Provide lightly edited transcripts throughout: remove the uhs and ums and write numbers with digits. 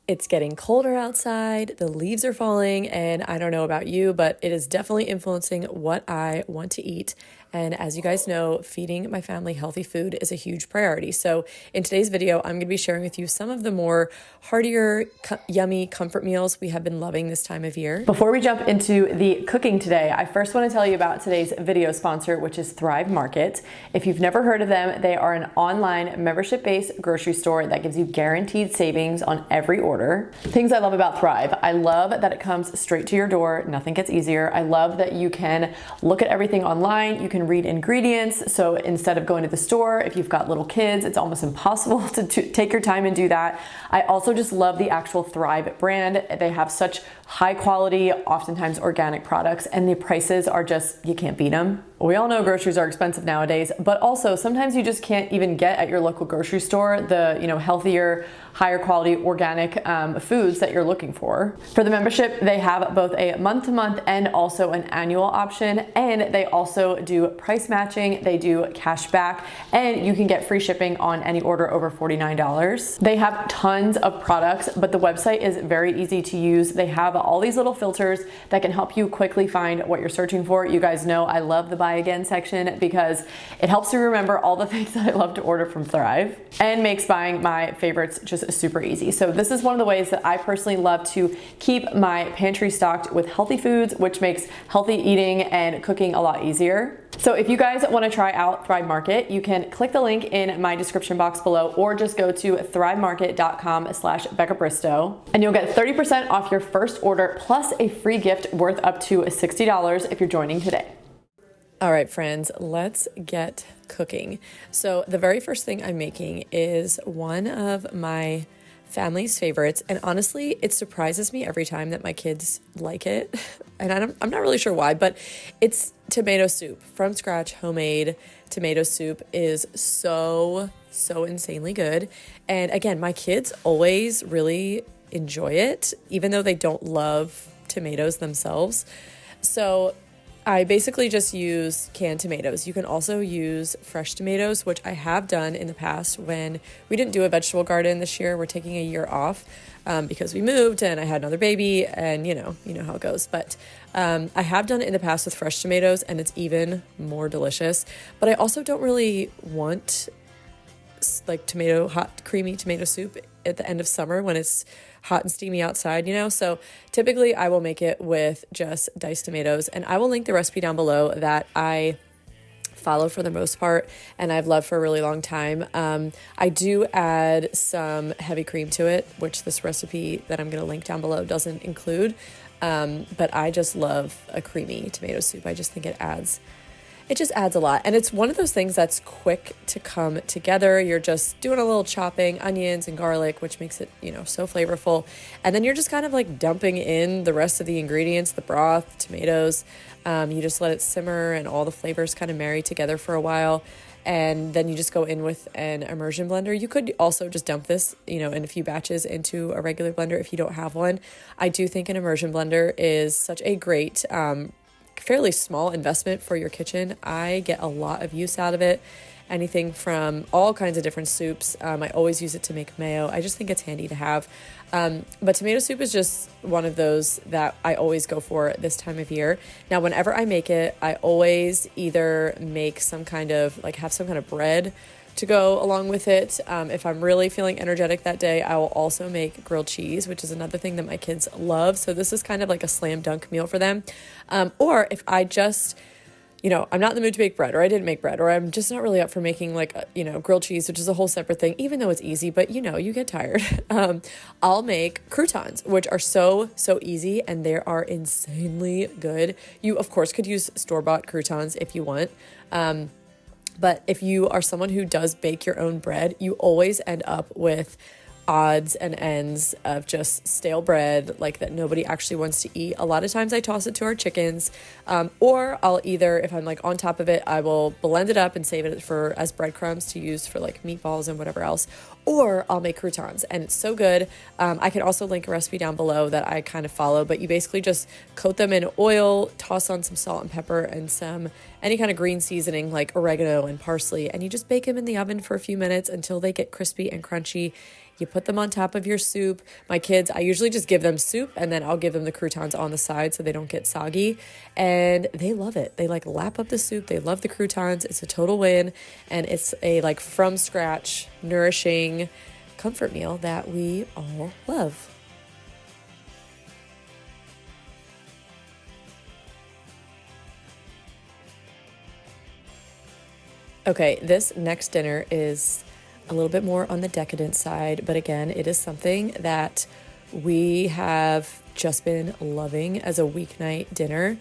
It's getting colder outside, the leaves are falling, and I don't know about you, but it is definitely influencing what I want to eat. And as you guys know, feeding my family healthy food is a huge priority. So in today's video, I'm going to be sharing with you some of the more heartier, yummy comfort meals we have been loving this time of year. Before we jump into the cooking today, I first want to tell you about today's video sponsor, which is Thrive Market. If you've never heard of them, they are an online membership-based grocery store that gives you guaranteed savings on every order. Things I love about Thrive. I love that it comes straight to your door. Nothing gets easier. I love that you can look at everything online. You can read ingredients. So instead of going to the store, if you've got little kids, it's almost impossible to take your time and do that. I also just love the actual Thrive brand. They have such high quality, oftentimes organic products, and the prices are just, you can't beat them. We all know groceries are expensive nowadays, but also sometimes you just can't even get at your local grocery store the healthier, higher quality organic foods that you're looking for. For the membership, they have both a month-to-month and also an annual option, and they also do price matching, they do cash back, and you can get free shipping on any order over $49. They have tons of products, but the website is very easy to use. They have all these little filters that can help you quickly find what you're searching for. You guys know I love the buy again section because it helps me remember all the things that I love to order from Thrive and makes buying my favorites just super easy. So this is one of the ways that I personally love to keep my pantry stocked with healthy foods, which makes healthy eating and cooking a lot easier. So if you guys want to try out Thrive Market, you can click the link in my description box below or just go to thrivemarket.com/Becca Bristow and you'll get 30% off your first order plus a free gift worth up to $60 if you're joining today. All right, friends, let's get cooking. So the very first thing I'm making is one of my family's favorites, and honestly, it surprises me every time that my kids like it, and I'm not really sure why, but it's tomato soup. From scratch, homemade tomato soup is so insanely good, and again, my kids always really enjoy it, even though they don't love tomatoes themselves. So I basically just use canned tomatoes. You can also use fresh tomatoes, which I have done in the past when we didn't do a vegetable garden this year. We're taking a year off because we moved and I had another baby, and you know how it goes. But I have done it in the past with fresh tomatoes, and it's even more delicious. But I also don't really want like hot creamy tomato soup at the end of summer when it's hot and steamy outside, so typically I will make it with just diced tomatoes, and I will link the recipe down below that I follow for the most part and I've loved for a really long time. I do add some heavy cream to it, which this recipe that I'm going to link down below doesn't include, but I just love a creamy tomato soup. I just think it just adds a lot. And it's one of those things that's quick to come together. You're just doing a little chopping, onions and garlic, which makes it, so flavorful. And then you're just kind of like dumping in the rest of the ingredients, the broth, tomatoes. You just let it simmer and all the flavors kind of marry together for a while. And then you just go in with an immersion blender. You could also just dump this, in a few batches into a regular blender if you don't have one. I do think an immersion blender is such a great, fairly small investment for your kitchen. I get a lot of use out of it. Anything from all kinds of different soups. I always use it to make mayo. I just think it's handy to have. But tomato soup is just one of those that I always go for this time of year. Now, whenever I make it, I always either make have some kind of bread to go along with it. If I'm really feeling energetic that day, I will also make grilled cheese, which is another thing that my kids love. So this is kind of like a slam dunk meal for them. Or if I just, I'm not in the mood to make bread, or I didn't make bread, or I'm just not really up for making grilled cheese, which is a whole separate thing, even though it's easy, but you get tired. I'll make croutons, which are so easy, and they are insanely good. You, of course, could use store-bought croutons if you want. But if you are someone who does bake your own bread, you always end up with odds and ends of just stale bread like that nobody actually wants to eat. A lot of times I toss it to our chickens, or I'll either, if I'm on top of it, I will blend it up and save it as breadcrumbs to use for meatballs and whatever else, or I'll make croutons, and it's so good. I can also link a recipe down below that I kind of follow, but you basically just coat them in oil, toss on some salt and pepper and any kind of green seasoning like oregano and parsley, and you just bake them in the oven for a few minutes until they get crispy and crunchy. You put them on top of your soup. My kids, I usually just give them soup and then I'll give them the croutons on the side so they don't get soggy. And they love it. They like lap up the soup. They love the croutons. It's a total win. And it's a like from scratch, nourishing comfort meal that we all love. Okay, this next dinner is a little bit more on the decadent side, but again, it is something that we have just been loving as a weeknight dinner.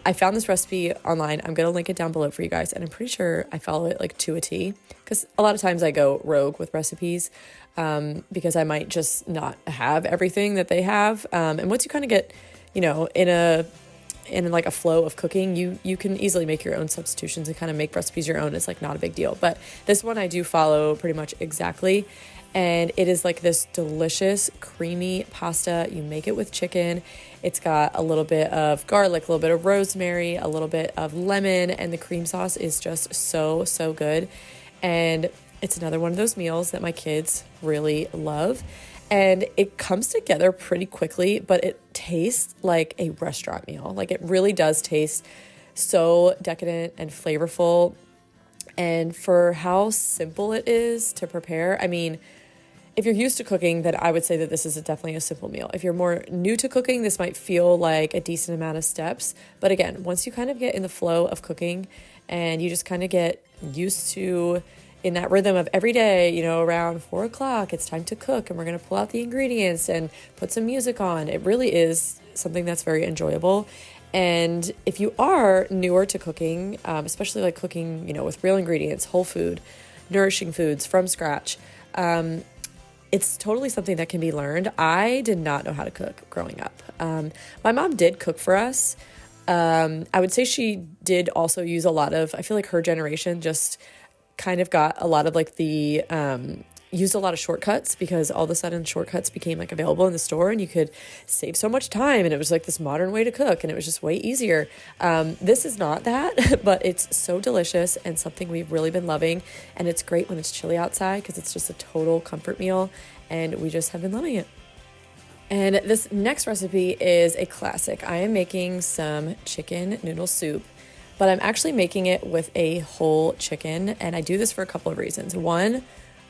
I found this recipe online. I'm going to link it down below for you guys, and I'm pretty sure I follow it like to a T, because a lot of times I go rogue with recipes because I might just not have everything that they have. And once you kind of get, in like a flow of cooking, you can easily make your own substitutions and kind of make recipes your own. It's like not a big deal. But this one I do follow pretty much exactly. And it is like this delicious, creamy pasta. You make it with chicken. It's got a little bit of garlic, a little bit of rosemary, a little bit of lemon, and the cream sauce is just so, so good. And it's another one of those meals that my kids really love. And it comes together pretty quickly, but it tastes like a restaurant meal. Like it really does taste so decadent and flavorful. And for how simple it is to prepare, I mean, if you're used to cooking, then I would say that this is definitely a simple meal. If you're more new to cooking, this might feel like a decent amount of steps. But again, once you kind of get in the flow of cooking and you just kind of get used to in that rhythm of every day, around 4 o'clock, it's time to cook and we're going to pull out the ingredients and put some music on. It really is something that's very enjoyable. And if you are newer to cooking, especially like cooking, with real ingredients, whole food, nourishing foods from scratch, it's totally something that can be learned. I did not know how to cook growing up. My mom did cook for us. I would say she did also use a lot of, I feel like her generation just kind of got a lot of like the used a lot of shortcuts, because all of a sudden shortcuts became like available in the store and you could save so much time, and it was like this modern way to cook and it was just way easier. This is not that, but it's so delicious and something we've really been loving, and it's great when it's chilly outside because it's just a total comfort meal and we just have been loving it. And this next recipe is a classic. I am making some chicken noodle soup, but I'm actually making it with a whole chicken, and I do this for a couple of reasons. One,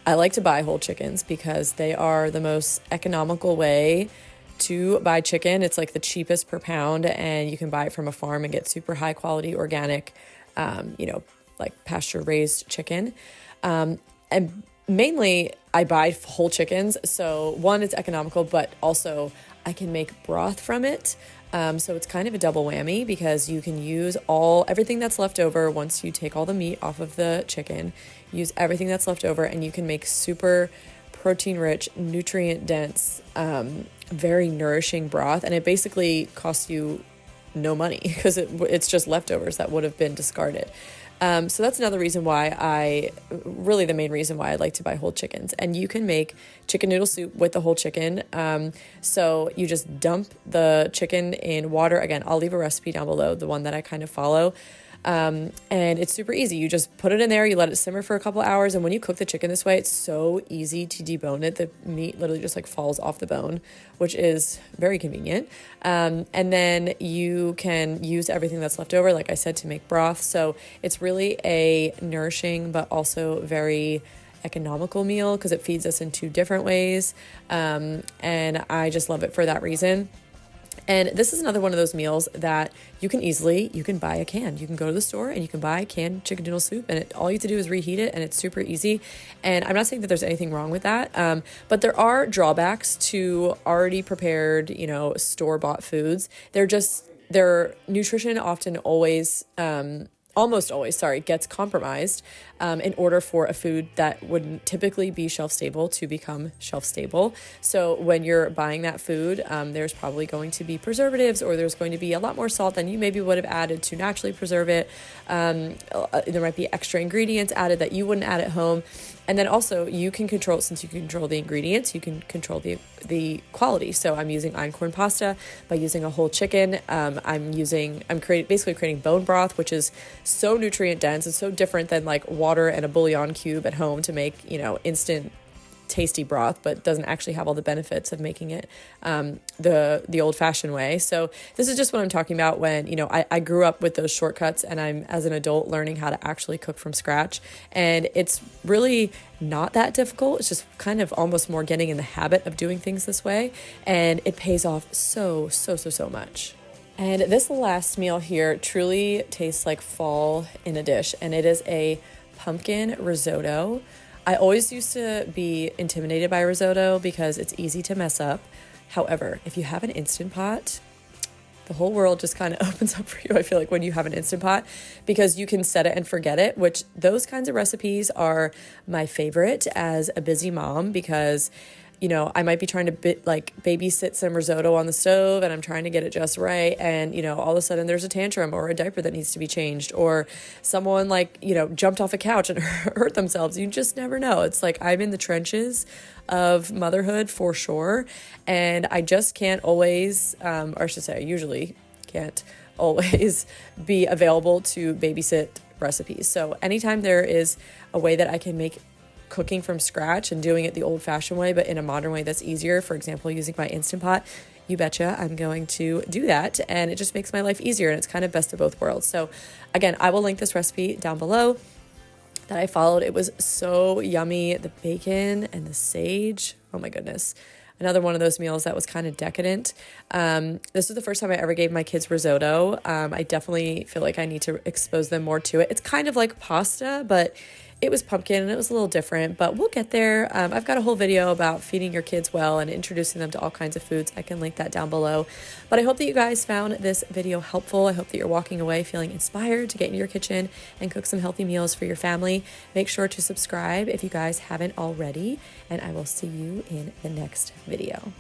I like to buy whole chickens because they are the most economical way to buy chicken. It's like the cheapest per pound, and you can buy it from a farm and get super high quality organic, like pasture raised chicken. And mainly I buy whole chickens. So one, it's economical, but also I can make broth from it. So it's kind of a double whammy because you can use everything that's left over once you take all the meat off of the chicken, use everything that's left over, and you can make super protein rich, nutrient dense, very nourishing broth. And it basically costs you no money because it's just leftovers that would have been discarded. So that's another reason why really the main reason why I like to buy whole chickens. And you can make chicken noodle soup with the whole chicken. So you just dump the chicken in water. Again, I'll leave a recipe down below, the one that I kind of follow. And it's super easy. You just put it in there, you let it simmer for a couple hours. And when you cook the chicken this way, it's so easy to debone it. The meat literally just like falls off the bone, which is very convenient. And then you can use everything that's left over, like I said, to make broth. So it's really a nourishing, but also very economical meal because it feeds us in two different ways. And I just love it for that reason. And this is another one of those meals that you can buy a can. You can go to the store and you can buy canned chicken noodle soup, and all you have to do is reheat it, and it's super easy. And I'm not saying that there's anything wrong with that, but there are drawbacks to already prepared, store-bought foods. Their nutrition almost always gets compromised in order for a food that wouldn't typically be shelf stable to become shelf stable. So when you're buying that food, there's probably going to be preservatives, or there's going to be a lot more salt than you maybe would have added to naturally preserve it. There might be extra ingredients added that you wouldn't add at home. And then also since you control the ingredients, you can control the quality. So I'm using einkorn pasta by using a whole chicken. I'm basically creating bone broth, which is so nutrient dense and so different than like water and a bouillon cube at home to make, instant tasty broth, but doesn't actually have all the benefits of making it the old-fashioned way. So this is just what I'm talking about when, you know, I grew up with those shortcuts, and I'm, as an adult, learning how to actually cook from scratch. And it's really not that difficult. It's just kind of almost more getting in the habit of doing things this way. And it pays off so much. And this last meal here truly tastes like fall in a dish, and it is a pumpkin risotto. I always used to be intimidated by risotto because it's easy to mess up. However, if you have an Instant Pot, the whole world just kind of opens up for you, I feel like, when you have an Instant Pot, because you can set it and forget it, which those kinds of recipes are my favorite as a busy mom, because you know, I might be trying to babysit some risotto on the stove, and I'm trying to get it just right. And, you know, all of a sudden there's a tantrum or a diaper that needs to be changed, or someone jumped off a couch and hurt themselves. You just never know. It's like I'm in the trenches of motherhood for sure. And I just can't always, or I should say I usually can't always be available to babysit recipes. So anytime there is a way that I can make cooking from scratch and doing it the old-fashioned way, but in a modern way that's easier, for example, using my Instant Pot, you betcha I'm going to do that. And it just makes my life easier, and it's kind of best of both worlds. So again, I will link this recipe down below that I followed. It was so yummy. The bacon and the sage, oh my goodness. Another one of those meals that was kind of decadent. This was the first time I ever gave my kids risotto. I definitely feel like I need to expose them more to it. It's kind of like pasta, but it was pumpkin and it was a little different, but we'll get there. I've got a whole video about feeding your kids well and introducing them to all kinds of foods. I can link that down below. But I hope that you guys found this video helpful. I hope that you're walking away feeling inspired to get in your kitchen and cook some healthy meals for your family. Make sure to subscribe if you guys haven't already, and I will see you in the next video.